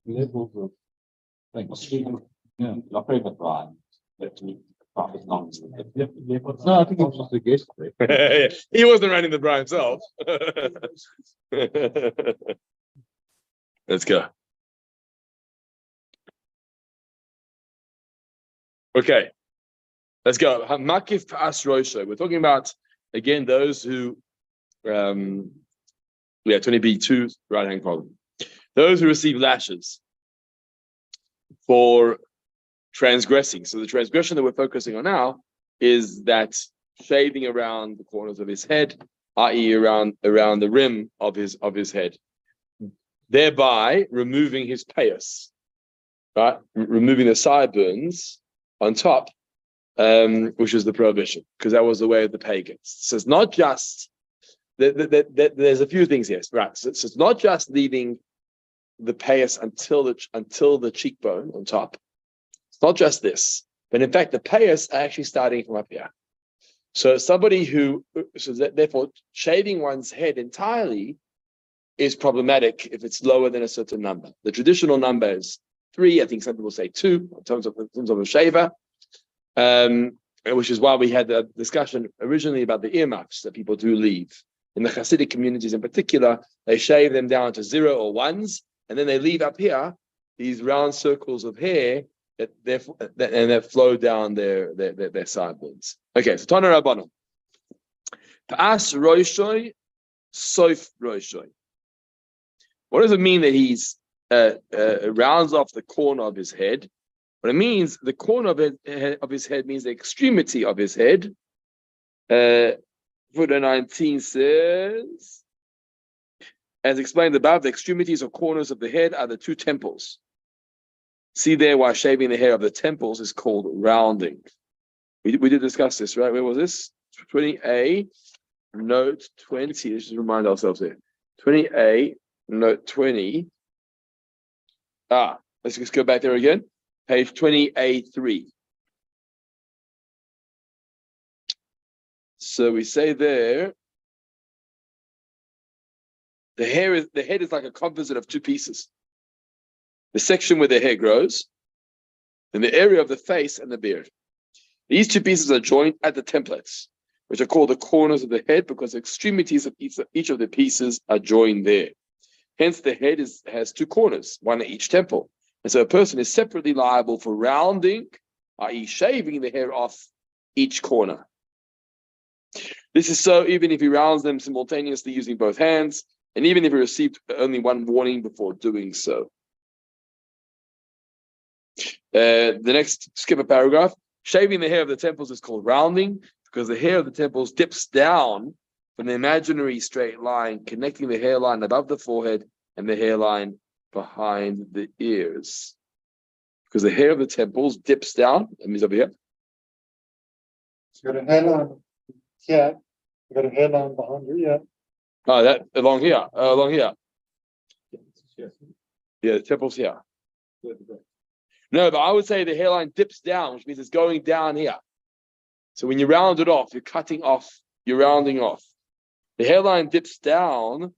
levels of things. Yeah, your favorite brand. No, I think it was just a guess. He wasn't running the bra himself. Let's go. Okay, let's go. Makif Pas Rosho. We're talking about again those who, 20b2 right hand column. Those who receive lashes for transgressing. So the transgression that we're focusing on now is that shaving around the corners of his head, i.e., around the rim of his head, thereby removing his payas, right? Removing the sideburns on top, which is the prohibition, because that was the way of the pagans. So it's not just that there's a few things here, right? So it's not just leaving the payas until the cheekbone on top. It's not just this, but in fact, the payas are actually starting from up here. So therefore, shaving one's head entirely is problematic if it's lower than a certain number. The traditional number is 3. I think some people say 2 in terms of a shaver, which is why we had the discussion originally about the earmuffs that people do leave. In the Hasidic communities in particular, they shave them down to 0 or 1s, and then they leave up here these round circles of hair that flow down their sideburns. Okay, so Tana Rabbanon. Pa'as roishoi, soif roishoi. What does it mean that he's rounds off the corner of his head? What it means, the corner of his head means the extremity of his head. Footer 19 says, as explained above, the extremities or corners of the head are the 2 temples. See there why shaving the hair of the temples is called rounding. We did discuss this, right? Where was this? 20a, note 20. Let's just remind ourselves here. 20a, note 20. Let's just go back there again. Page 20a3. So we say there, the head is like a composite of 2 pieces. The section where the hair grows, and the area of the face and the beard. These 2 pieces are joined at the templates, which are called the corners of the head because the extremities of each of the pieces are joined there. Hence, the head has 2 corners, one at each temple. And so a person is separately liable for rounding, i.e. shaving the hair off each corner. This is so even if he rounds them simultaneously using both hands, and even if he received only one warning before doing so. The next, skip a paragraph. Shaving the hair of the temples is called rounding because the hair of the temples dips down from the imaginary straight line connecting the hairline above the forehead and the hairline behind the ears. Because the hair of the temples dips down, that means over here. So you got a hairline here, you got a hairline behind you, yeah. Oh, that along here. Yeah, the temples here. No, but I would say the hairline dips down, which means it's going down here. So when you round it off, you're rounding off. The hairline dips down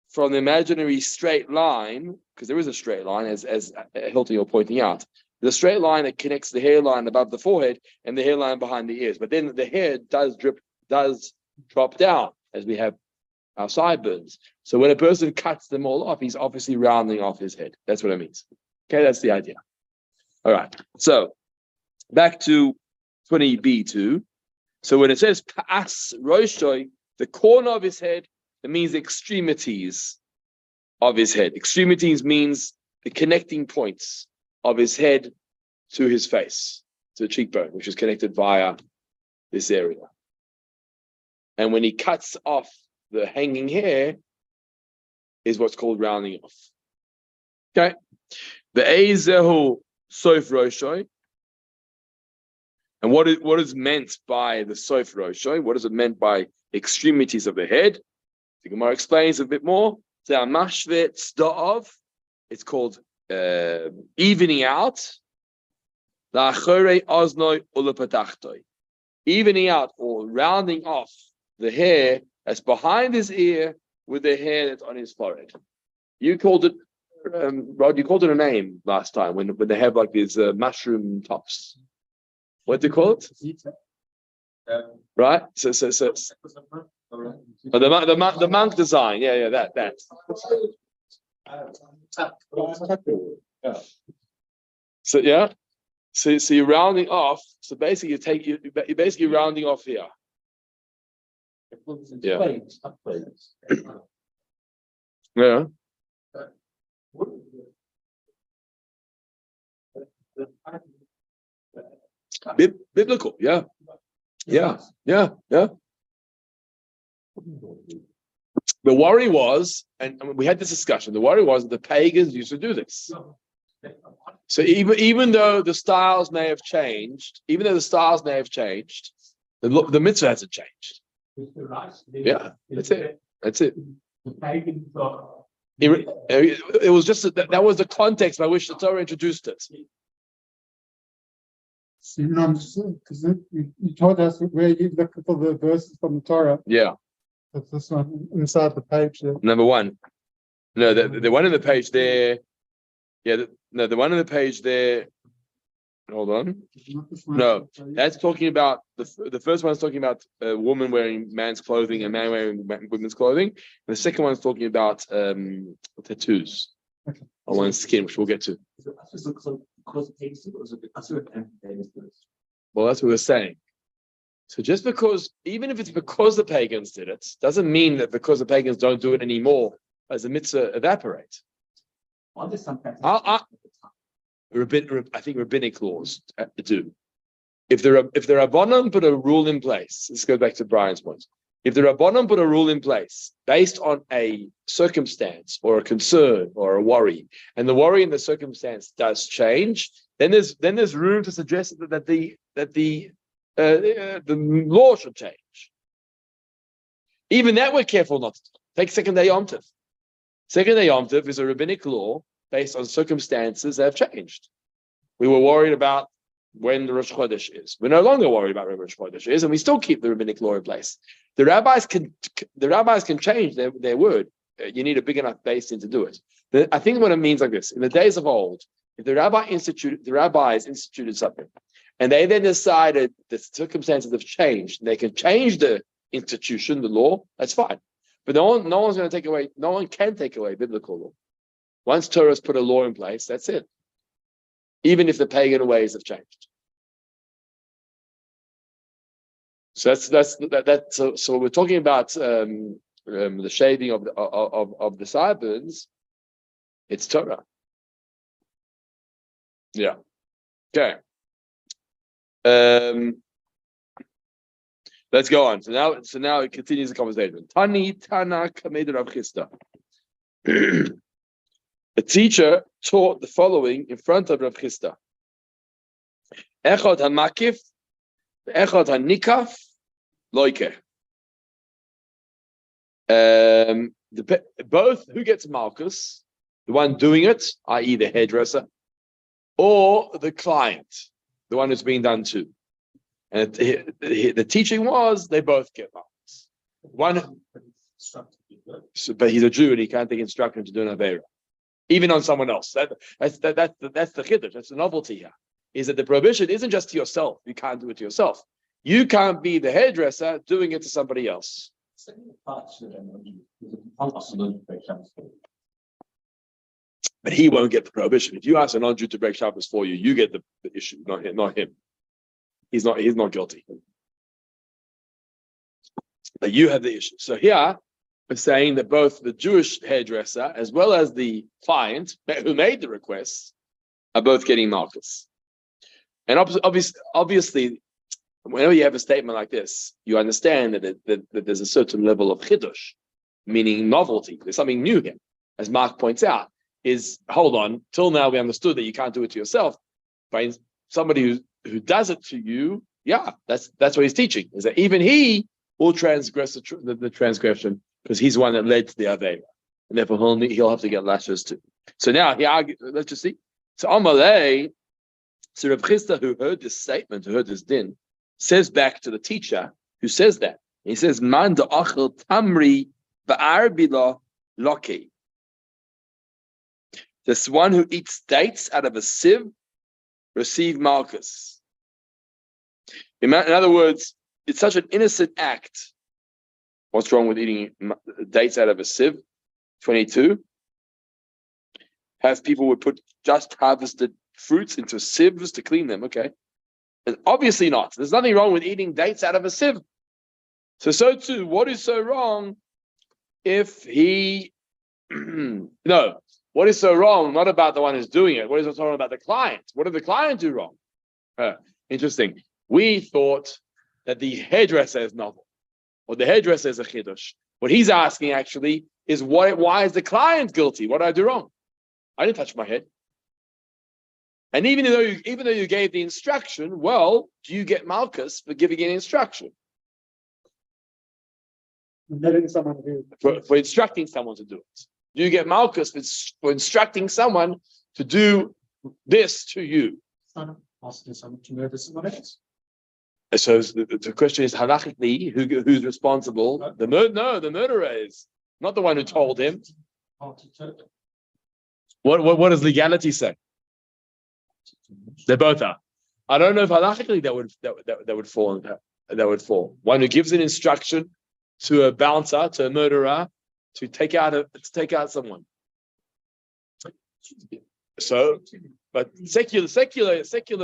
from the imaginary straight line, because there is a straight line, as Hilton, you're pointing out. The straight line that connects the hairline above the forehead and the hairline behind the ears. But then the hair does drop down as we have our sideburns. So when a person cuts them all off, he's obviously rounding off his head. That's what it means. Okay, that's the idea. All right. So back to 20b2. So when it says Pa'as Roshoi, the corner of his head, it means the extremities of his head. Extremities means the connecting points of his head to his face, to the cheekbone, which is connected via this area. And when he cuts off the hanging hair, is what's called rounding off. Okay. The Eizehu Sof Roshoi. And what is meant by the Sof Roshoi? What is it meant by extremities of the head? The Gemara explains a bit more. It's called evening out. Evening out or rounding off the hair that's behind his ear with the hair that's on his forehead. You called it Rod, you called it a name last time when they have like these mushroom tops. What do you call it? Right. So the monk design. Yeah, that. So yeah. So you're rounding off. So basically, you're basically rounding off here. Yeah. Yeah. Biblical. Yeah. The worry was, and we had this discussion. The worry was that the pagans used to do this. So even though the styles may have changed, the mitzvah hasn't changed. Yeah, that's it. It was just that was the context by which the Torah introduced it. So you understand because you told us where you look for the verses from the Torah. Yeah, That's this one inside the page. Yeah. Number one. No, the one on the page there. Yeah, the one on the page there. Hold on. No, that's talking about the first one is talking about a woman wearing man's clothing, a man wearing women's clothing. And the second one is talking about tattoos on one's skin, which we'll get to. Well, that's what we're saying. So just even if it's because the pagans did it, doesn't mean that because the pagans don't do it anymore, as the mitzvah evaporates. I think rabbinic laws do. If the Rabbanon put a rule in place, this goes back to Brian's point. If the Rabbanon put a rule in place based on a circumstance or a concern or a worry, and the worry and the circumstance does change, then there's room to suggest that the law should change. Even that we're careful not to do. Take second day Yom Tov. Second day Yom Tov is a rabbinic law based on circumstances that have changed. We were worried about when the Rosh Chodesh is. We're no longer worried about when Rosh Chodesh is, and we still keep the rabbinic law in place. The rabbis can change their word. You need a big enough basin to do it. I think what it means like this: in the days of old, if the rabbis instituted something, and they then decided the circumstances have changed, and they can change the institution, the law, that's fine. But no one can take away biblical law. Once Torah has put a law in place, that's it. Even if the pagan ways have changed. So so we're talking about the shaving of the sideburns. It's Torah. Yeah. Okay. Let's go on. So now it continues the conversation. Tana Kamed Rav Chisda. A teacher taught the following in front of Rav Chisda. Echad hamakif, echad hanikaf, loike. Both who gets Malkus, the one doing it, i.e. the hairdresser, or the client, the one who's being done to. And the teaching was they both get Malkus. But he's a Jew and he can't take instruction to do an Aveira. Even on someone else. That's the chiddush. That's the novelty here. Is that the prohibition isn't just to yourself. You can't do it to yourself. You can't be the hairdresser doing it to somebody else. But he won't get the prohibition. If you ask a non-Jew to break Shabbos for you, you get the issue, not him. He's not guilty. But you have the issue. So here, we're saying that both the Jewish hairdresser as well as the client who made the request are both getting Malkus. And obviously, whenever you have a statement like this, you understand that there's a certain level of chiddush, meaning novelty. There's something new here. As Mark points out, hold on, till now we understood that you can't do it to yourself. By somebody who does it to you, yeah, that's what he's teaching, is that even he will transgress the transgression, because he's the one that led to the Aveira. And therefore he'll have to get lashes too. So now he argues, let's just see. So Amalei, so Rav Chisda, who heard this statement, who heard this din, says back to the teacher who says that. He says, Man da'achel tamri ba'arbila loki. This one who eats dates out of a sieve receive Makkos. In other words, it's such an innocent act. What's wrong with eating dates out of a sieve? 22. Have people would put just harvested fruits into sieves to clean them. Okay. And obviously not. There's nothing wrong with eating dates out of a sieve. So too, what is so wrong if he no, what is so wrong? Not about the one who's doing it. What is so wrong about the client? What did the client do wrong? Interesting. We thought that the hairdresser is novel, or the hairdresser is a chiddush. What he's asking actually is why is the client guilty? What did I do wrong? I didn't touch my head. And even though you gave the instruction, well, do you get Makkos for giving an instruction? Letting someone do. For instructing someone to do it. Do you get Makkos for instructing someone to do this to you? Asking someone to murder someone else. So the question is halachically, who's responsible? The murderer is, not the one who told him. What does legality say? They both are. I don't know if halachically that would fall. One who gives an instruction to a bouncer, to a murderer, to take out someone. So, but secular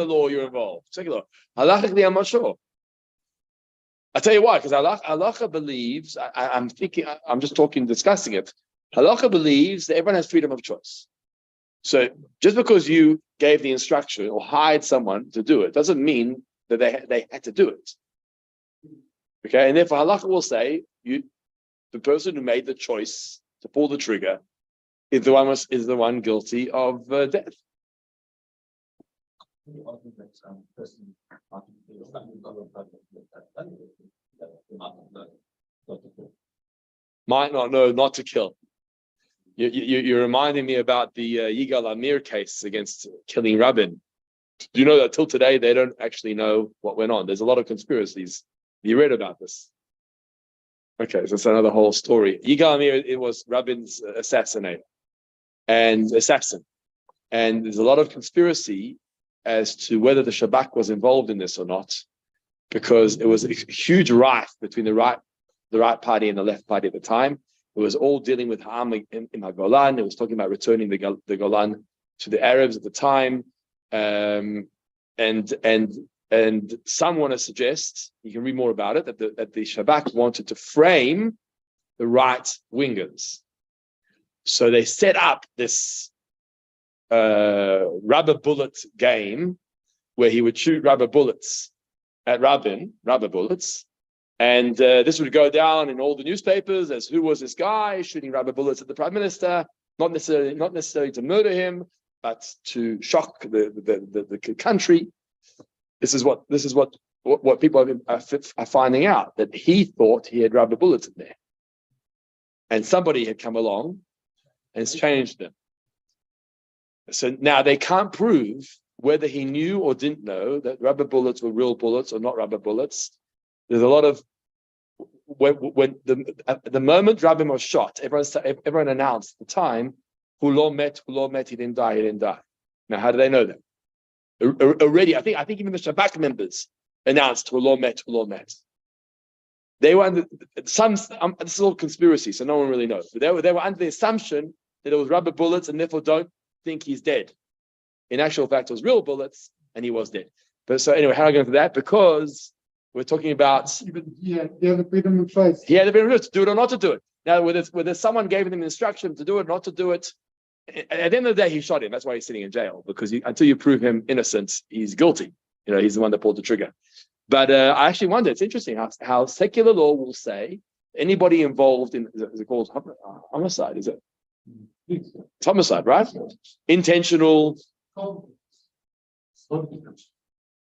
law, you're involved. Secular. Halachically, I'm not sure. I'll tell you why, because halacha believes, I'm just discussing it. Halacha believes that everyone has freedom of choice. So just because you gave the instruction or hired someone to do it doesn't mean that they had to do it. Okay, and therefore halacha will say the person who made the choice to pull the trigger is the one guilty of death. Might not know not to kill. You're reminding me about the Yigal Amir case against killing Rabin. Do you know that till today they don't actually know what went on? There's a lot of conspiracies. You read about this. Okay, so that's another whole story. Yigal Amir, it was Rabin's assassin. And there's a lot of conspiracy as to whether the Shabak was involved in this or not, because it was a huge rift between the right party and the left party at the time. It was all dealing with Ha'am in Golan. It was talking about returning the Golan to the Arabs at the time. And some want to suggest, you can read more about it, that the Shabak wanted to frame the right wingers. So they set up this rubber bullet game where he would shoot rubber bullets at Rabin, rubber bullets. And this would go down in all the newspapers as who was this guy shooting rubber bullets at the prime minister, not necessarily to murder him, but to shock the country. This is what people are finding out, that he thought he had rubber bullets in there, and somebody had come along and it's changed them. So now they can't prove whether he knew or didn't know that rubber bullets were real bullets or not rubber bullets. There's a lot of at the moment Rabin was shot, everyone announced at the time, who lo met, he didn't die. Now, how do they know that? Already, I think even the Shabak members announced who lo met. They were under this is all conspiracy, so no one really knows. But they were under the assumption that it was rubber bullets, and therefore don't think he's dead. In actual fact, it was real bullets, and he was dead. But so anyway, how are I going to that? Because we're talking about He had the freedom of choice. He had the freedom of choice to do it or not to do it. Now, whether someone gave him instruction to do it, not to do it, at the end of the day, he shot him. That's why he's sitting in jail, because until you prove him innocent, he's guilty. He's the one that pulled the trigger. But I actually wonder, it's interesting how secular law will say anybody involved in, is it called homicide? Is it? It's homicide, right? Intentional. No,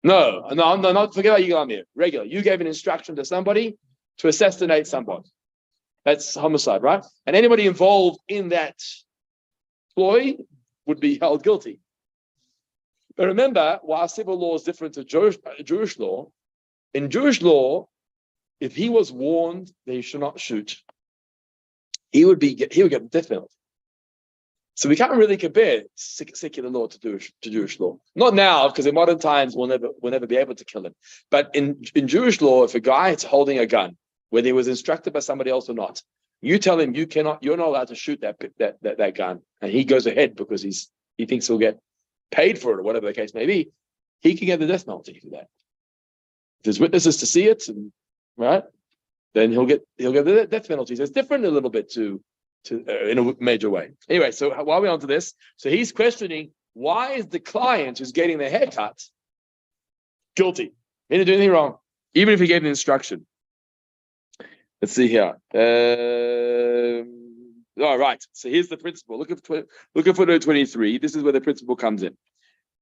not forget about Yigal Amir. Regular. You gave an instruction to somebody to assassinate somebody. That's homicide, right? And anybody involved in that ploy would be held guilty. But remember, while civil law is different to Jewish law, in Jewish law, if he was warned that he should not shoot, he would get the death penalty. So we can't really compare secular law to Jewish law. Not now, because in modern times we'll never be able to kill him. But in Jewish law, if a guy is holding a gun, whether he was instructed by somebody else or not, you tell him you're not allowed to shoot that gun, and he goes ahead because he thinks he'll get paid for it or whatever the case may be, he can get the death penalty for that. If there's witnesses to see it, and right, then he'll get the death penalty. So it's different a little bit to in a major way. Anyway, so while we're on to this, so he's questioning why is the client who's getting the haircut guilty? He didn't do anything wrong, even if he gave the instruction. Let's see here. All right. So here's the principle. Look at footnote 23. This is where the principle comes in.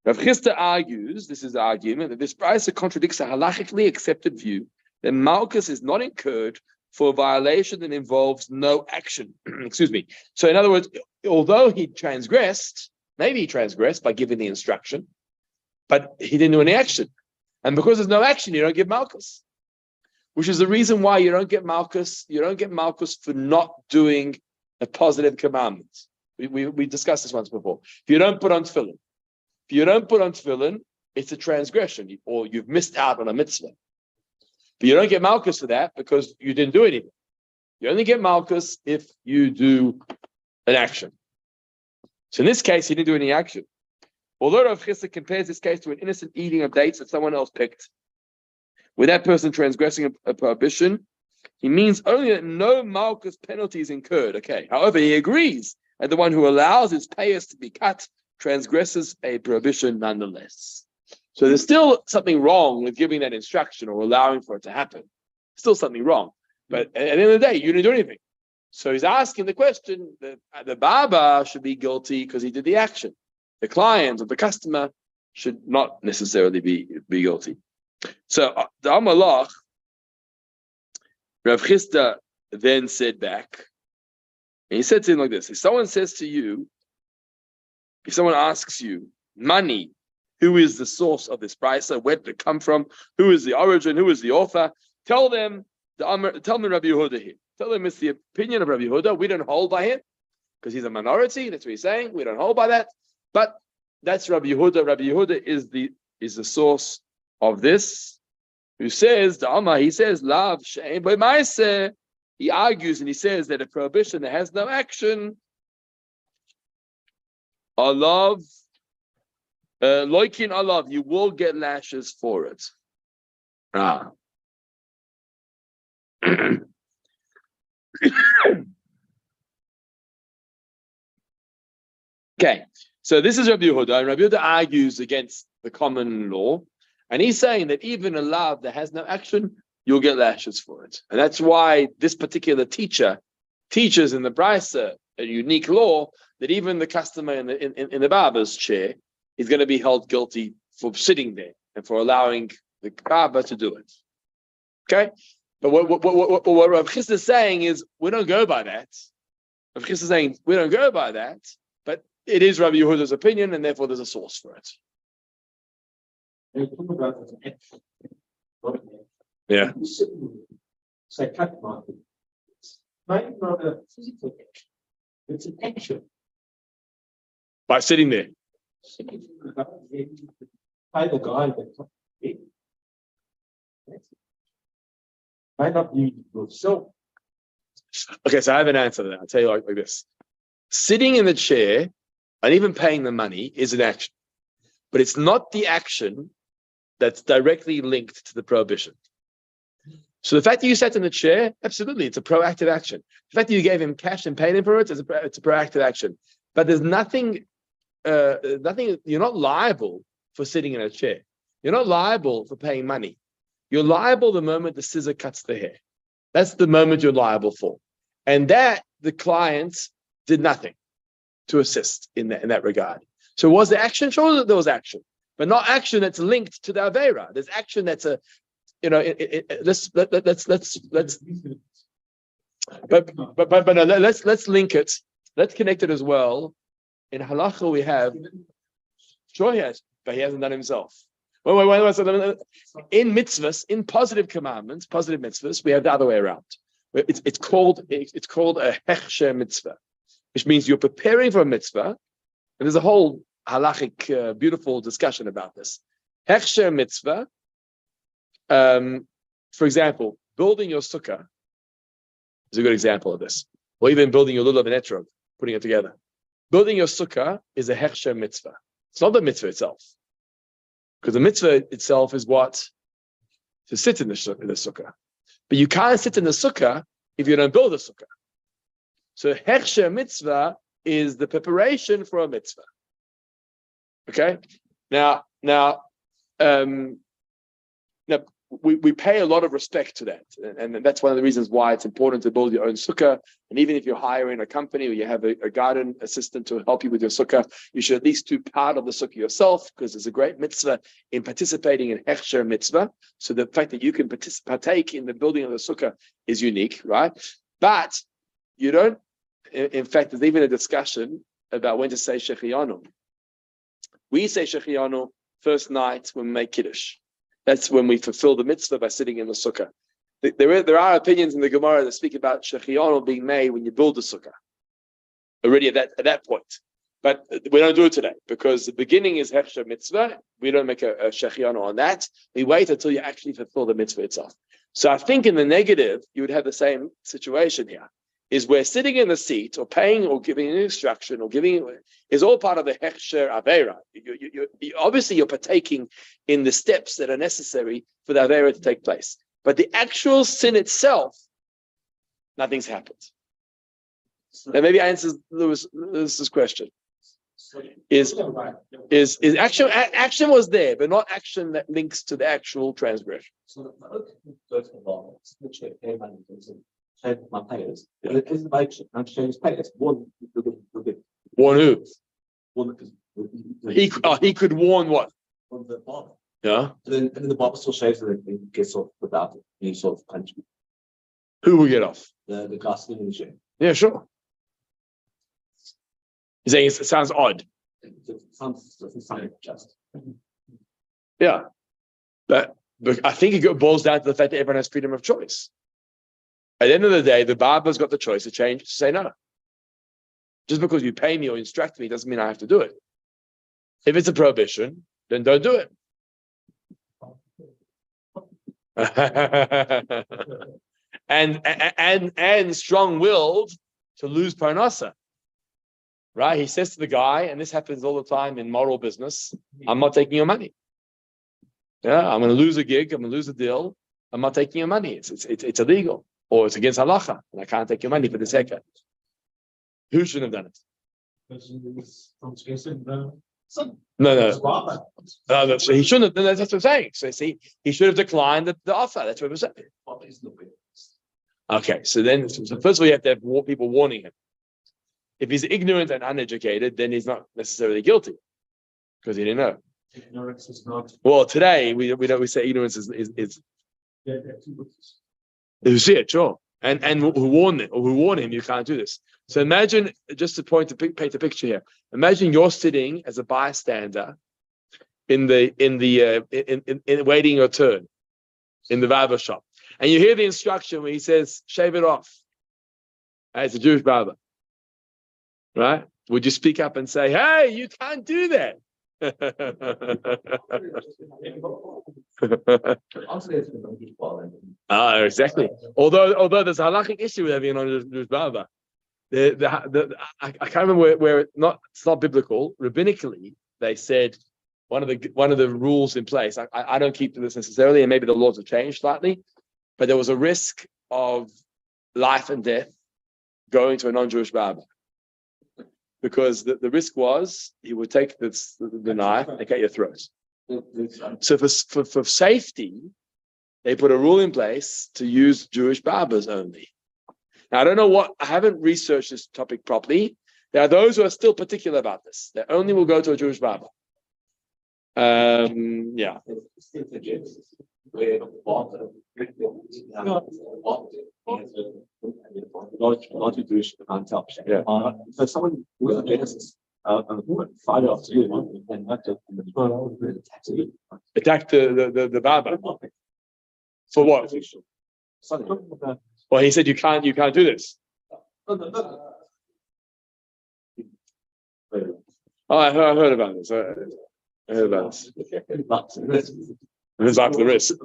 Rav Chisda argues, this is the argument, that this brisa contradicts a halachically accepted view that Malkus is not incurred for a violation that involves no action. Excuse me. So in other words, although he transgressed, maybe he transgressed by giving the instruction, but he didn't do any action. And because there's no action, you don't give Malkus. Which is the reason why you don't get Malkus. You don't get Malkus for not doing a positive commandment. We discussed this once before. If you don't put on tefillin, it's a transgression, or you've missed out on a mitzvah. But you don't get Malkus for that because you didn't do anything. You only get Malkus if you do an action. So in this case, he didn't do any action. Although Rav Chisda compares this case to an innocent eating of dates that someone else picked, with that person transgressing a prohibition, he means only that no Malkus penalty is incurred. Okay. However, he agrees that the one who allows his payers to be cut transgresses a prohibition nonetheless. So there's still something wrong with giving that instruction or allowing for it to happen. Still something wrong. But at the end of the day, you didn't do anything. So he's asking the question that the Baba should be guilty because he did the action. The client or the customer should not necessarily be guilty. So the Amalach, Rav Chisda then said back, and he said to him like this: if someone asks you, money, who is the source of this price? Where did it come from? Who is the origin? Who is the author? Tell me Rabbi Yehuda here. Tell them it's the opinion of Rabbi Yehuda. We don't hold by him because he's a minority. That's what he's saying. We don't hold by that. But that's Rabbi Yehuda. Rabbi Yehuda is the source of this. Who says he says love shame by ma'aseh. He argues and he says that a prohibition that has no action, alav, loikin alav, you will get lashes for it. Okay, so this is Rabbi Yehuda, and Rabbi Yehuda argues against the common law, and he's saying that even a lav that has no action, you'll get lashes for it. And that's why this particular teacher teaches in the Brisa a unique law that even the customer in the barber's chair is going to be held guilty for sitting there and for allowing the barber to do it. Okay? But what Rav Chisda is saying is, we don't go by that. Rav Chisda is saying, we don't go by that, but it is Rabbi Yehuda's opinion, and therefore there's a source for it. Yeah. Psychotic market. Might not a physical action. It's an action. By sitting there. By the guy that might not be so. Okay, so I have an answer to that. I'll tell you like this. Sitting in the chair and even paying the money is an action. But it's not the action that's directly linked to the prohibition. So the fact that you sat in the chair, absolutely, it's a proactive action. The fact that you gave him cash and paid him for it, it's a proactive action. But there's nothing, you're not liable for sitting in a chair. You're not liable for paying money. You're liable the moment the scissor cuts the hair. That's the moment you're liable for. And that, the client did nothing to assist in that regard. So was there action? Sure, there was action. But not action that's linked to the Aveira. There's action that's let's link it. Let's connect it as well. In halacha we have, sure he has, but he hasn't done himself. Wait. In mitzvahs, in positive commandments, positive mitzvahs, we have the other way around. It's called a hechsher mitzvah. which means you're preparing for a mitzvah. And there's a whole halachic, beautiful discussion about this. Hechsher mitzvah, for example, building your sukkah is a good example of this. Or even building your lulav and etrog, putting it together. Building your sukkah is a hechsher mitzvah. It's not the mitzvah itself. Because the mitzvah itself is what? To sit in the sukkah. But you can't sit in the sukkah if you don't build a sukkah. So hechsher mitzvah is the preparation for a mitzvah. Okay? Now, we pay a lot of respect to that. And that's one of the reasons why it's important to build your own sukkah. And even if you're hiring a company or you have a garden assistant to help you with your sukkah, you should at least do part of the sukkah yourself, because there's a great mitzvah in participating in hechsher mitzvah. So the fact that you can partake in the building of the sukkah is unique, right? But you don't, in fact, there's even a discussion about when to say shechianu. We say shechianu first night when we make kiddush. That's when we fulfill the mitzvah by sitting in the sukkah. There are opinions in the Gemara that speak about shechianu being made when you build the sukkah, already at that point. But we don't do it today because the beginning is hechsher mitzvah. We don't make a shechianu on that. We wait until you actually fulfill the mitzvah itself. So I think in the negative, you would have the same situation here. Is where sitting in the seat or paying or giving an instruction or giving is all part of the hechsher aveira. Obviously, you're partaking in the steps that are necessary for the aveira to take place. But the actual sin itself, nothing's happened. Now, maybe I answer Lewis's question. Is action was there, but not action that links to the actual transgression. My players. Is the bike and change players? One Warn who? he could warn what? On the barber. Yeah. And then the barber still shaves and it gets off without any sort of punishment. Who will get off? The glass in the shave. Yeah, sure. He's saying it sounds odd. It sounds just. Yeah. But I think it boils down to the fact that everyone has freedom of choice. At the end of the day, the barber's got the choice to change, to say no. Just because you pay me or instruct me doesn't mean I have to do it. If it's a prohibition, then don't do it. and strong-willed to lose parnasa. Right? He says to the guy, and this happens all the time in moral business, I'm not taking your money. Yeah, I'm going to lose a gig, I'm going to lose a deal, I'm not taking your money. It's illegal. Or it's against halacha, and I can't take your money for this haircut. Who shouldn't have done it? No. So he shouldn't have. That's what I'm saying. So see, he should have declined the offer. That's what we're saying. Okay, so first of all, you have to have people warning him. If he's ignorant and uneducated, then he's not necessarily guilty because he didn't know. Ignorance is not. Well, today we say ignorance is. Who see it, sure, and who warn him, you can't do this. So imagine, just to paint the picture here. Imagine you're sitting as a bystander in waiting your turn in the barber shop, and you hear the instruction where he says, "Shave it off." It's a Jewish barber, right? Would you speak up and say, "Hey, you can't do that"? Exactly. Although there's a halachic issue with having a Jewish barber. I can't remember where it's not biblical. Rabbinically, they said one of the rules in place. I don't keep to this necessarily, and maybe the laws have changed slightly, but there was a risk of life and death going to a non-Jewish barber. Because the risk was he would take the knife and cut your throat. So for safety, they put a rule in place to use Jewish barbers only. Now, I haven't researched this topic properly. There are those who are still particular about this. They only will go to a Jewish barber. Yeah. Not Jewish can't. Yeah. So someone with a Genesis, find out to you and attack the barber. For what? Well, he said you can't do this. Oh, I heard about this. I heard about this. It's after the risk.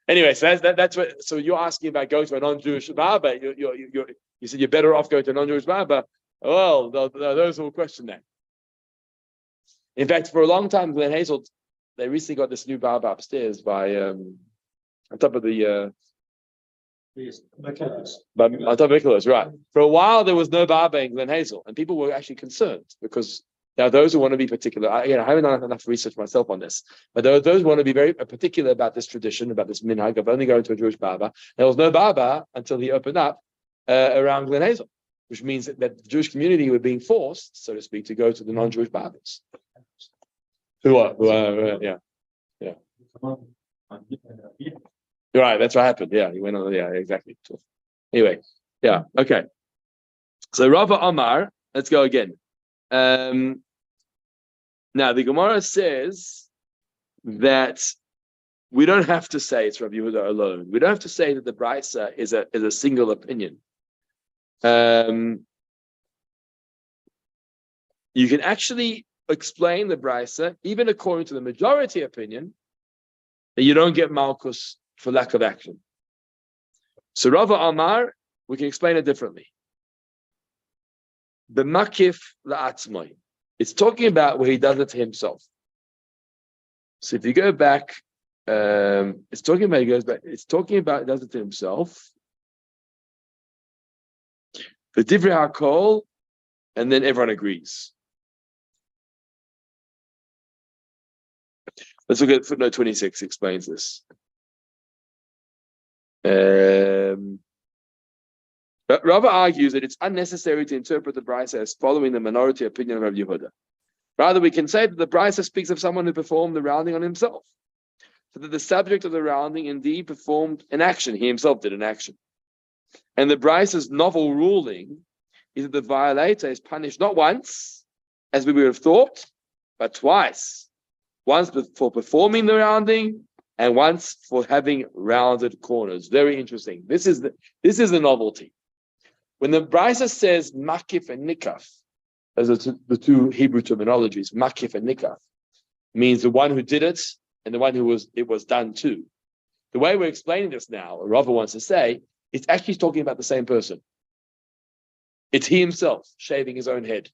Anyway, so that's what. So you're asking about going to a non-Jewish barber. You said you're better off going to a non-Jewish barber. Well, those will question that. In fact, for a long time, Glen Hazel, they recently got this new barber upstairs by on top of the on top of Nicholas, right? For a while, there was no barber in Glen Hazel, and people were actually concerned because there are those who want to be particular. I haven't done enough research myself on this, but there are those who want to be very particular about this tradition, about this minhag of only going to a Jewish barber. There was no barber until he opened up around Glen Hazel, which means that the Jewish community were being forced, so to speak, to go to the non-Jewish barbers. Yeah. Right, that's what happened. Yeah, he went on. Yeah, exactly. Anyway, yeah, okay. So Rava Amar, let's go again. Now the Gemara says that we don't have to say it's Rabbi Yehuda alone. We don't have to say that the Brisa is a single opinion. You can actually explain the Brisa, even according to the majority opinion, that you don't get Malkus for lack of action. So Rava Amar, we can explain it differently. The makif la'atzmai. It's talking about where he does it to himself. So if you go back, it's talking about he does it to himself. The divrei hakol, and then everyone agrees. Let's look at footnote 26. Explains this. But Rava argues that it's unnecessary to interpret the Brisa as following the minority opinion of Rabbi Yehuda. Rather, we can say that the Brisa speaks of someone who performed the rounding on himself, so that the subject of the rounding indeed performed an action. He himself did an action. And the Brisa's novel ruling is that the violator is punished not once, as we would have thought, but twice. Once for performing the rounding, and once for having rounded corners. Very interesting. This is the novelty. When the Brisa says makif and nikaf, as the two Hebrew terminologies, makif and nikaf, means the one who did it and the one it was done to. The way we're explaining this now, or Rava wants to say, it's actually talking about the same person. It's he himself shaving his own head.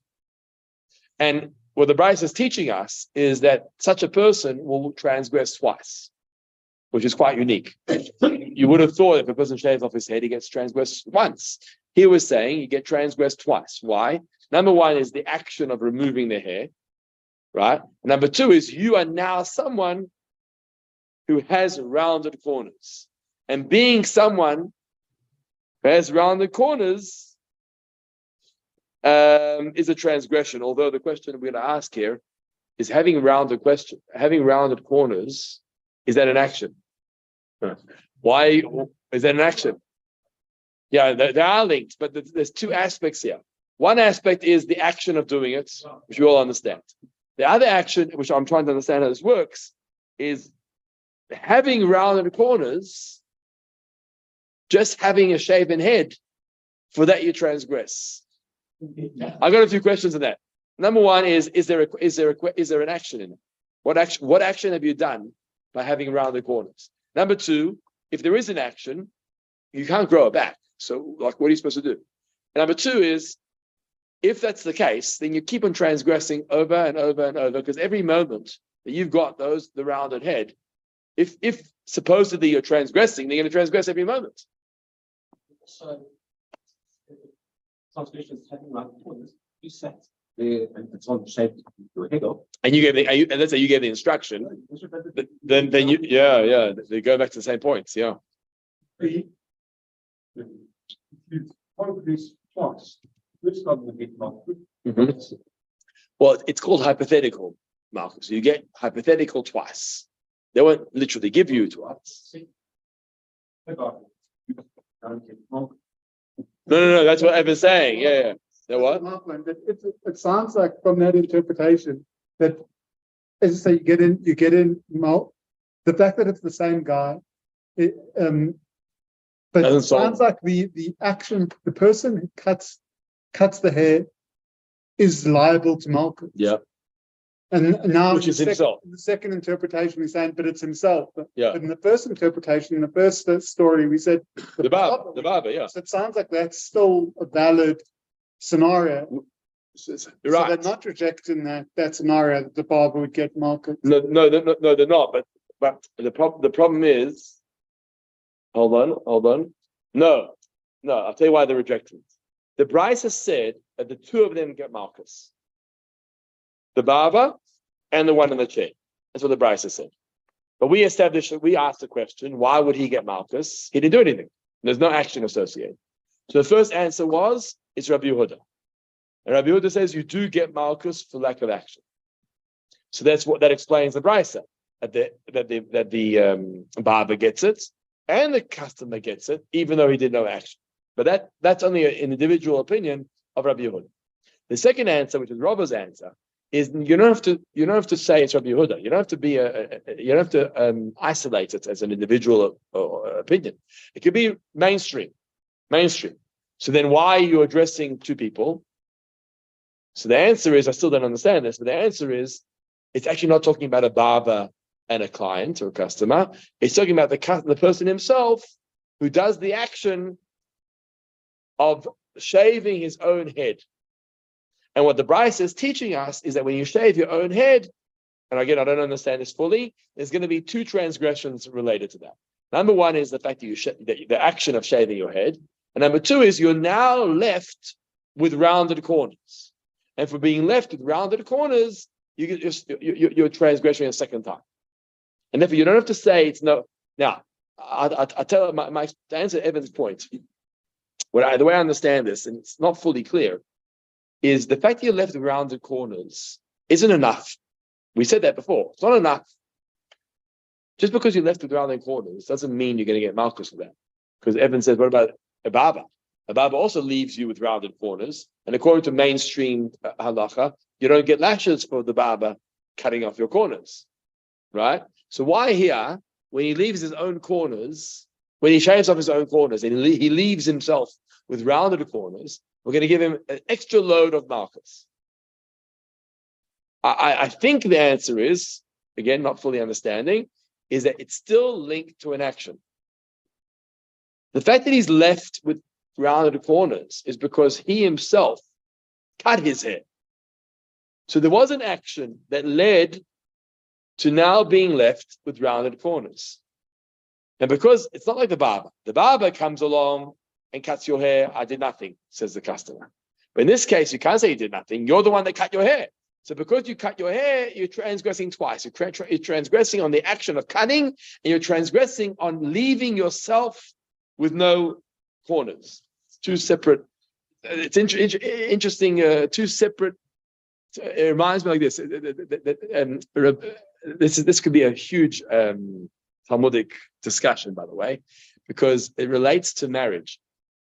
And what the Brisa is teaching us is that such a person will transgress twice, which is quite unique. You would have thought if a person shaves off his head, he gets transgressed once. Here we're saying you get transgressed twice. Why? Number one is the action of removing the hair, right? Number two is you are now someone who has rounded corners. And being someone who has rounded corners is a transgression. Although the question we're going to ask here is having rounded corners, is that an action? Why is that an action? Yeah, they are linked, but there's two aspects here. One aspect is the action of doing it, which we all understand. The other action, which I'm trying to understand how this works, is having rounded corners, just having a shaven head, for that you transgress. I've got a few questions on that. Number one is there an action in it? What action have you done by having rounded corners? Number two, if there is an action, you can't grow it back. So, like, what are you supposed to do? And number two is, if that's the case, then you keep on transgressing over and over and over, because every moment that you've got the rounded head, if supposedly you're transgressing, they're going to transgress every moment. So, transgressions having rounded corners, you set it's on shape to a head off. And you gave and let's say you gave the instruction, then you they go back to the same points, yeah. Well, it's called hypothetical, Marcus. You get hypothetical twice. They won't literally give you twice. No, that's what Evan's saying. Yeah. That what? It sounds like from that interpretation that, as you say, you get in the fact that it's the same guy, but it sounds like the action, the person who cuts the hair is liable to Malkus. Yeah. And now Which is himself. in the second interpretation, we're saying, but it's himself. But Yeah. in the first interpretation, in the first story, we said The Baba, yeah. So it sounds like that's still a valid scenario. You're So right. they're not rejecting that scenario that the barber would get Malkus. No, they're not. But the problem is, hold on. No, I'll tell you why they're rejecting it. The Bryce has said that the two of them get Malkus. The Baba and the one in the chair. That's what the Bryce has said. But we asked the question, why would he get Malkus? He didn't do anything. There's no action associated. So the first answer was, it's Rabbi Yehuda. And Rabbi Yehuda says you do get Malkus for lack of action. So that explains the Bryce, that the Baba gets it and the customer gets it, even though he did no action. But that's only an individual opinion of Rabbi Yehuda. The second answer, which is Rabba's answer, is you don't have to say it's Rabbi Yehuda. You don't have to isolate it as an individual opinion. It could be mainstream. So then why are you addressing two people? So the answer is, I still don't understand this, but the answer is, it's actually not talking about a barber and a client or a customer. It's talking about the person himself who does the action of shaving his own head. And what the Bryce is teaching us is that when you shave your own head, and again, I don't understand this fully, there's going to be two transgressions related to that. Number one is the fact that the action of shaving your head. And number two is you're now left with rounded corners. And for being left with rounded corners, you're transgressing a second time. And therefore, you don't have to say it's no. Now, I tell to answer Evan's point, the way I understand this, and it's not fully clear, is the fact that you're left with rounded corners isn't enough. We said that before. It's not enough. Just because you're left with rounded corners doesn't mean you're going to get Malkus for that. Because Evan says, what about a barber? A barber also leaves you with rounded corners. And according to mainstream halacha, you don't get lashes for the barber cutting off your corners. Right? So why here, when he leaves his own corners, when he shaves off his own corners and he leaves himself with rounded corners, we're going to give him an extra load of Malkus. I think the answer is, again, not fully understanding, is that it's still linked to an action. The fact that he's left with rounded corners is because he himself cut his hair. So there was an action that led to now being left with rounded corners. And because it's not like the barber comes along and cuts your hair, I did nothing, says the customer. But in this case, you can't say you did nothing. You're the one that cut your hair. So because you cut your hair, you're transgressing twice. You're transgressing on the action of cutting, and you're transgressing on leaving yourself with no corners. It's two separate. It's interesting. Two separate. It reminds me like this. This could be a huge Talmudic discussion, by the way, because it relates to marriage.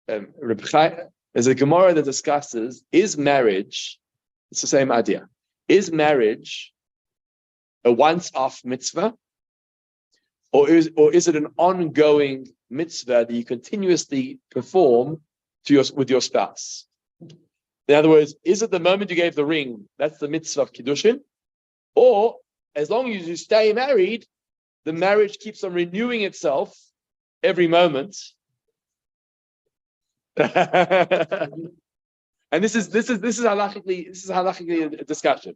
There's a Gemara that discusses, is marriage, it's the same idea, is marriage a once-off mitzvah, or is it an ongoing mitzvah that you continuously perform with your spouse? In other words, is it the moment you gave the ring, that's the mitzvah of Kiddushin, or as long as you stay married, the marriage keeps on renewing itself every moment. And this is halachically a discussion,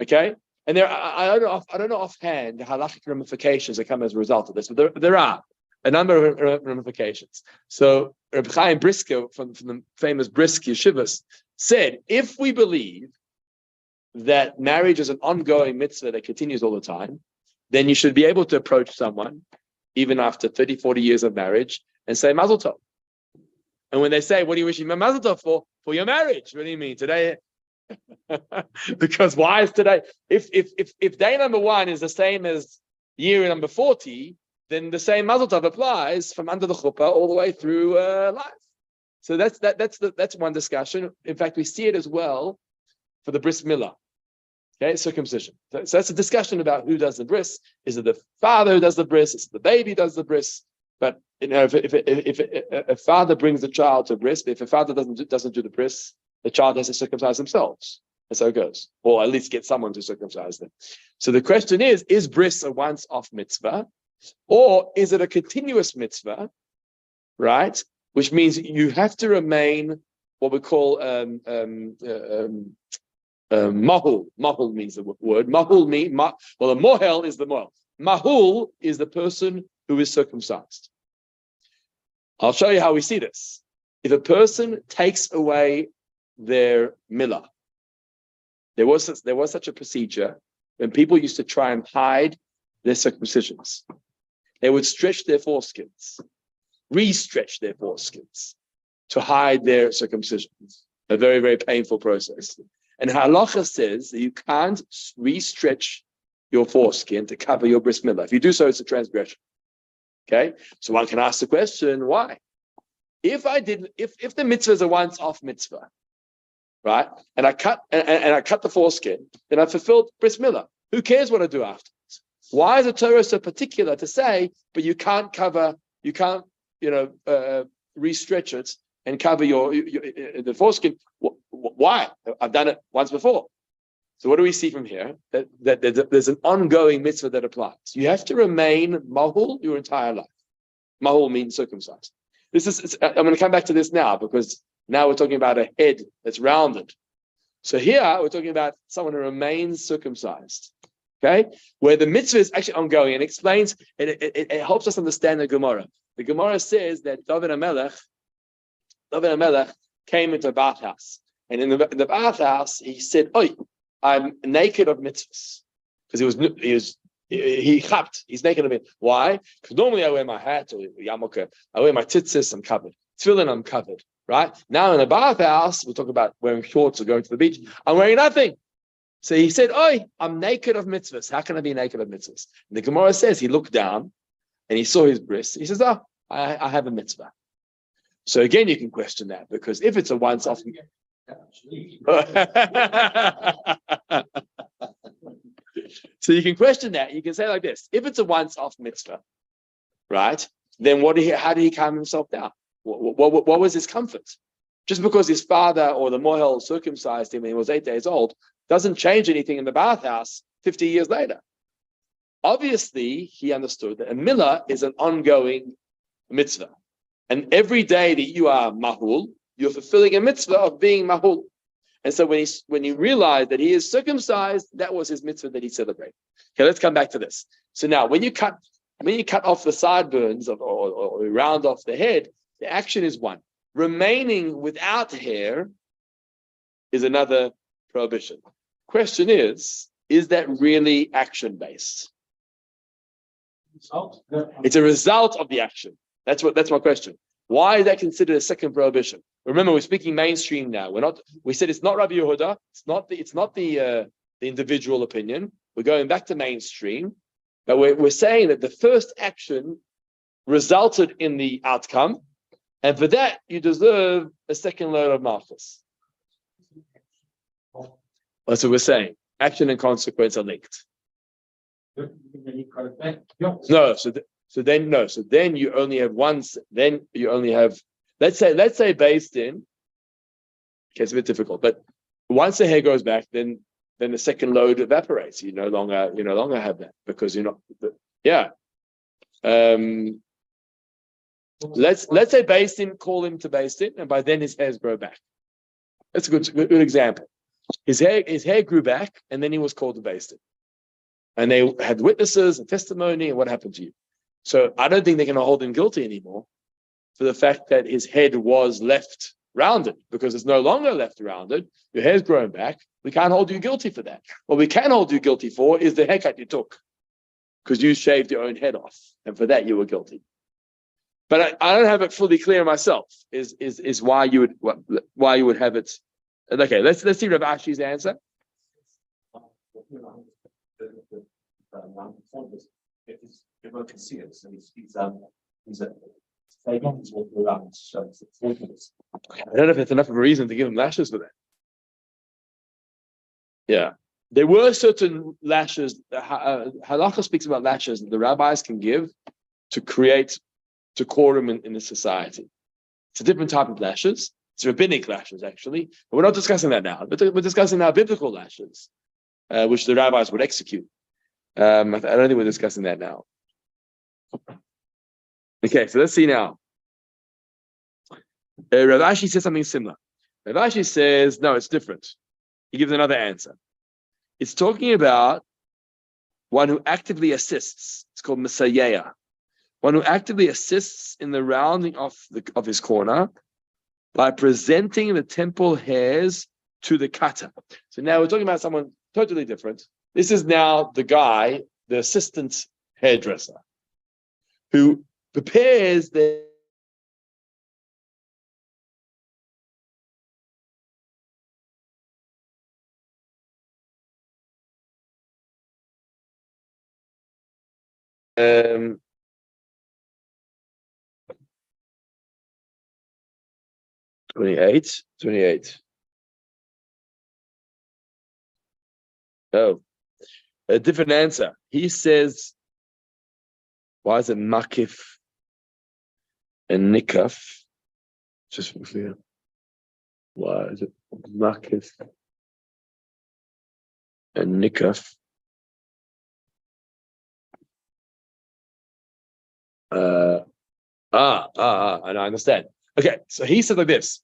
okay? And there, I don't know offhand the halachic ramifications that come as a result of this, but there are a number of ramifications. So Reb Chaim Brisker from the famous Brisk Yeshivas said, if we believe that marriage is an ongoing mitzvah that continues all the time, then you should be able to approach someone, even after 30, 40 years of marriage, and say Mazel Tov. And when they say, what are you wishing Mazel Tov for? For your marriage. What do you mean? Today? Because why is today? If day number one is the same as year number 40, then the same Mazel Tov applies from under the chuppah all the way through life. So that's one discussion. In fact, we see it as well for the bris milah. Okay, circumcision. So that's a discussion about who does the bris. Is it the father who does the bris? Is it the baby who does the bris? But if a father brings the child to bris, if a father doesn't do the bris, the child has to circumcise themselves. And so it goes. Or at least get someone to circumcise them. So the question is bris a once-off mitzvah? Or is it a continuous mitzvah, right? Which means you have to remain what we call mahul. Mahul means the word. Mahul means, well, the mohel is the mohel. Mahul is the person who is circumcised. I'll show you how we see this. If a person takes away their milah, there was such a procedure when people used to try and hide their circumcisions. They would stretch their foreskins, re-stretch their foreskins to hide their circumcisions. A very, very painful process. And halacha says that you can't re-stretch your foreskin to cover your bris milah. If you do so, it's a transgression. Okay, so one can ask the question, why? If the mitzvah is a once-off mitzvah, right, and I cut the foreskin, then I fulfilled bris milah. Who cares what I do afterwards? Why is the Torah so particular to say, but you can't re-stretch it and cover the foreskin? Why? I've done it once before. So what do we see from here? That there's an ongoing mitzvah that applies. You have to remain mahul your entire life. Mahul means circumcised. I'm going to come back to this now because now we're talking about a head that's rounded. So here we're talking about someone who remains circumcised. Okay, where the mitzvah is actually ongoing and explains it helps us understand the Gemora. The Gemora says that David HaMelech came into a bathhouse, and in the bathhouse he said, "Oi, I'm naked of mitzvahs," because he's naked of it. Why? Because normally I wear my hat or yarmulke, I wear my tzitzis, I'm covered. Tefillin, I'm covered. Right now in the bathhouse, we'll talk about wearing shorts or going to the beach. I'm wearing nothing. So he said, "Oi, I'm naked of mitzvahs. How can I be naked of mitzvahs?" And the Gemara says he looked down and he saw his bris. He says, "Oh, I have a mitzvah." So again, you can question that because if it's a once-off, so you can question that. You can say like this: if it's a once-off mitzvah, right? Then how did he calm himself down? What was his comfort? Just because his father or the mohel circumcised him when he was 8 days old doesn't change anything in the bathhouse 50 years later. Obviously, he understood that a milah is an ongoing mitzvah. And every day that you are mahul, you're fulfilling a mitzvah of being mahul. And so when he realized that he is circumcised, that was his mitzvah that he celebrated. Okay, let's come back to this. So now, when you cut off the sideburns or round off the head, the action is one. Remaining without hair is another prohibition. Question is that really action-based? It's a result of the action. That's my question. Why is that considered a second prohibition? Remember, we're speaking mainstream now. We said it's not Rabbi Yehuda. It's not the individual opinion. We're going back to mainstream. But we're saying that the first action resulted in the outcome. And for that, you deserve a second load of Makkos. That's what we're saying. Action and consequence are linked. No, so then you only have once. Then you only have. Let's say based in. Okay, it's a bit difficult, but once the hair goes back, then the second load evaporates. You no longer have that because you're not. Yeah. Let's say based in, call him to based in, and by then his hairs grow back. That's a good example. His hair grew back, and then he was called to based in. And they had witnesses and testimony, and what happened to you? So I don't think they're going to hold him guilty anymore for the fact that his head was left rounded, because it's no longer left rounded. Your hair's grown back. We can't hold you guilty for that. What we can hold you guilty for is the haircut you took, because you shaved your own head off, and for that you were guilty. But I don't have it fully clear myself. Is why you would have it? Okay, let's see Rav Ashi's answer. Everyone can see it, so he's I don't know if it's enough of a reason to give him lashes for that. Yeah, there were certain lashes. Halacha speaks about lashes that the rabbis can give to create decorum in the society. It's a different type of lashes. It's rabbinic lashes, actually. But we're not discussing that now. We're discussing now biblical lashes, which the rabbis would execute. I don't think we're discussing that now. Okay, so let's see now. Rav Ashi says something similar. Rav Ashi says, no, it's different. He gives another answer. It's talking about one who actively assists. It's called Messiah. One who actively assists in the rounding of his corner by presenting the temple hairs to the cutter. So now we're talking about someone totally different. This is now the guy, the assistant hairdresser, who prepares the um, 28. Oh, a different answer. He says, why is it makif and nikaf? Just for clear. Why is it makif and nikaf? And I understand. Okay, so he said like this.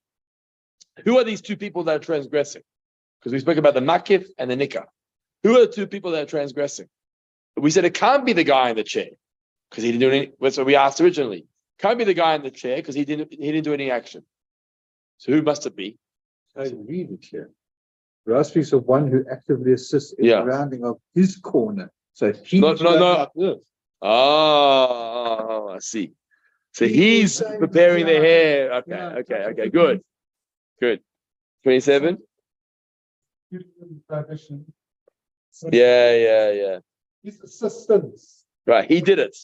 Who are these two people that are transgressing? Because we spoke about the makif and the nikah. Who are the two people that are transgressing? We said it can't be the guy in the chair because he didn't do any. That's what we asked originally. Can't be the guy in the chair because he didn't do any action. So who must it be? I read it here. Ra speaks of one who actively assists in the rounding of his corner. So he's no. Oh, I see. So he's preparing the hair. Okay. Good. 27. Yeah. His assistance. Right, he did it.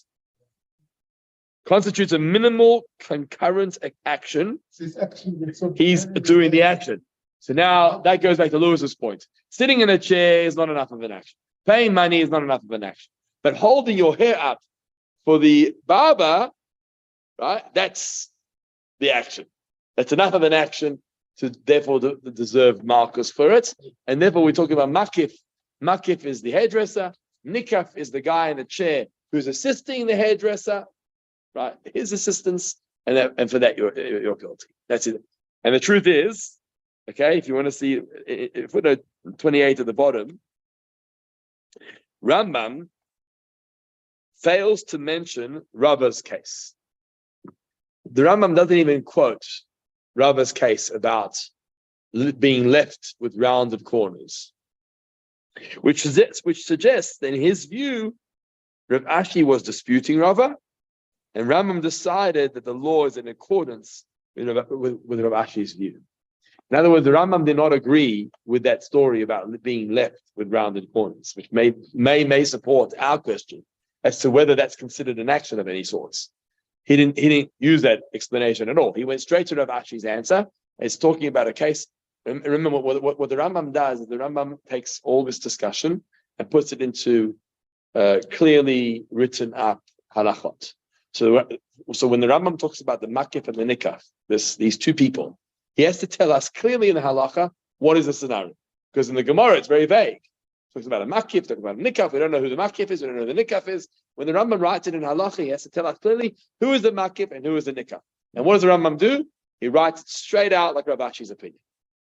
Constitutes a minimal concurrent action. He's doing the action. So now that goes back to Lewis's point. Sitting in a chair is not enough of an action. Paying money is not enough of an action. But holding your hair up for the barber, right? That's the action. That's enough of an action to therefore deserve Makkos for it. And therefore we're talking about makif. Makif is the hairdresser. Nikaf is the guy in the chair who's assisting the hairdresser, right? His assistance, and for that you're guilty. That's it. And the truth is, okay, if you want to see footnote 28 at the bottom, Rambam fails to mention Rava's case. The Rambam doesn't even quote Rava's case about being left with rounded corners, which suggests that in his view, Rav Ashi was disputing Rava, and Rambam decided that the law is in accordance with Rav Ashi's view. In other words, the Rambam did not agree with that story about being left with rounded corners, which may support our question as to whether that's considered an action of any sorts. He didn't use that explanation at all. He went straight to Rav Ashi's answer. It's talking about a case. Remember what the Rambam does is the Rambam takes all this discussion and puts it into clearly written up halachot. So when the Rambam talks about the makif and the nikaf, these two people, he has to tell us clearly in the halacha what is the scenario. Because in the Gemara it's very vague. Talks about a makif, talks about a nikaf. We don't know who the makif is. We don't know who the nikaf is. When the Rambam writes it in halacha, he has to tell us clearly who is the makif and who is the nikaf. And what does the Rambam do? He writes it straight out like Rav Ashi's opinion.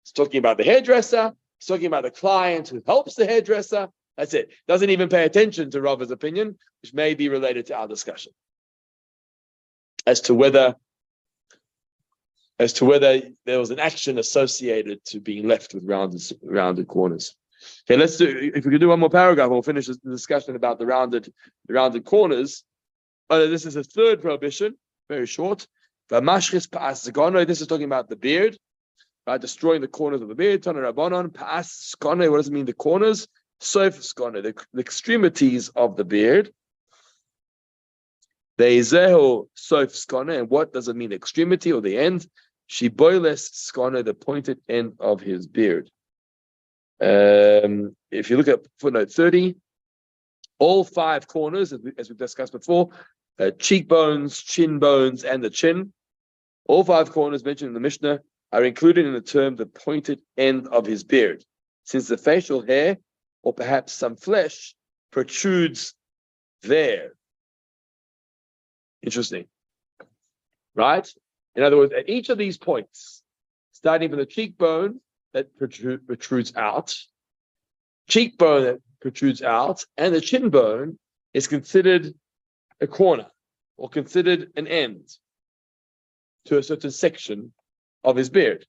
He's talking about the hairdresser. He's talking about the client who helps the hairdresser. That's it. Doesn't even pay attention to Rava's opinion, which may be related to our discussion as to whether there was an action associated to being left with rounded corners. Okay, if we could do one more paragraph, we'll finish the discussion about the rounded corners. This is a third prohibition, very short. This is talking about the beard, right? Destroying the corners of the beard. What does it mean? The corners, the extremities of the beard. And what does it mean? The extremity or the end? Shiboiles skone, the pointed end of his beard. If you look at footnote 30, all five corners, as we discussed before, cheekbones, chin bones, and the chin, all five corners mentioned in the Mishnah are included in the term the pointed end of his beard, since the facial hair, or perhaps some flesh, protrudes there. Interesting. Right? In other words, at each of these points, starting from the cheekbone that protrudes out, cheekbone that protrudes out, and the chin bone is considered a corner or considered an end to a certain section of his beard.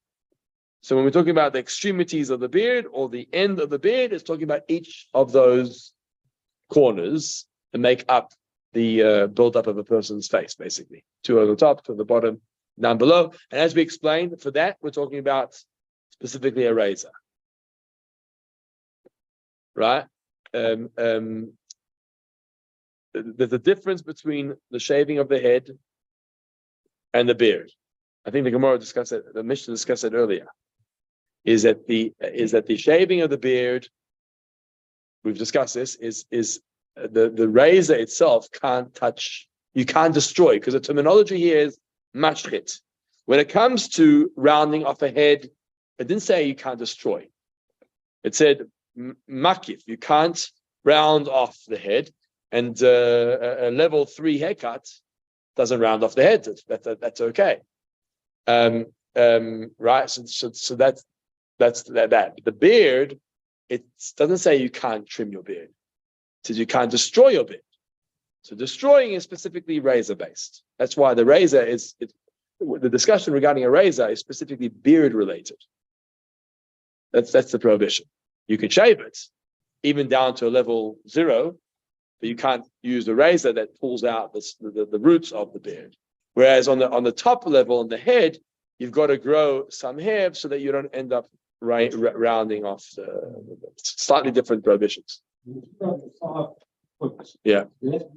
So when we're talking about the extremities of the beard or the end of the beard, it's talking about each of those corners that make up the build-up of a person's face, basically. Two on the top, two on the bottom, down below. And as we explained, for that, we're talking about specifically a razor. Right? There's a difference between the shaving of the head and the beard. I think the Gemora discussed it, the Mishnah discussed it earlier. Is that the shaving of the beard, we've discussed this, is the razor itself can't touch, you can't destroy, because the terminology here is mashchit. When it comes to rounding off a head, it didn't say you can't destroy. It said makif, you can't round off the head, and a level 3 haircut doesn't round off the head. That's okay. Right? So that's that. The beard, it doesn't say you can't trim your beard. It says you can't destroy your beard. So destroying is specifically razor based. That's why the razor is the discussion regarding a razor is specifically beard related. That's the prohibition. You can shave it, even down to a level 0, but you can't use the razor that pulls out the roots of the beard. Whereas on the top level, on the head, you've got to grow some hair so that you don't end up rounding off the slightly different prohibitions. Yeah. No,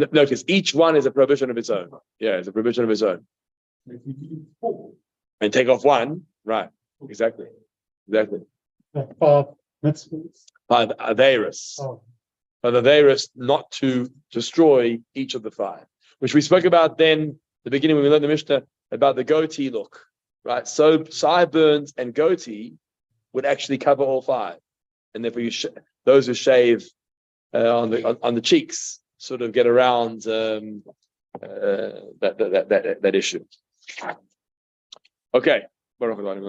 because each one is a prohibition of its own. Yeah, it's a prohibition of its own. And take off one, right? Exactly. Five mitzvahs. Five averis. But averis not to destroy each of the 5, which we spoke about then, the beginning when we learned the Mishnah about the goatee look, right? So sideburns and goatee would actually cover all 5, and therefore those who shave on the cheeks sort of get around that issue. Okay. Baruch Adonai,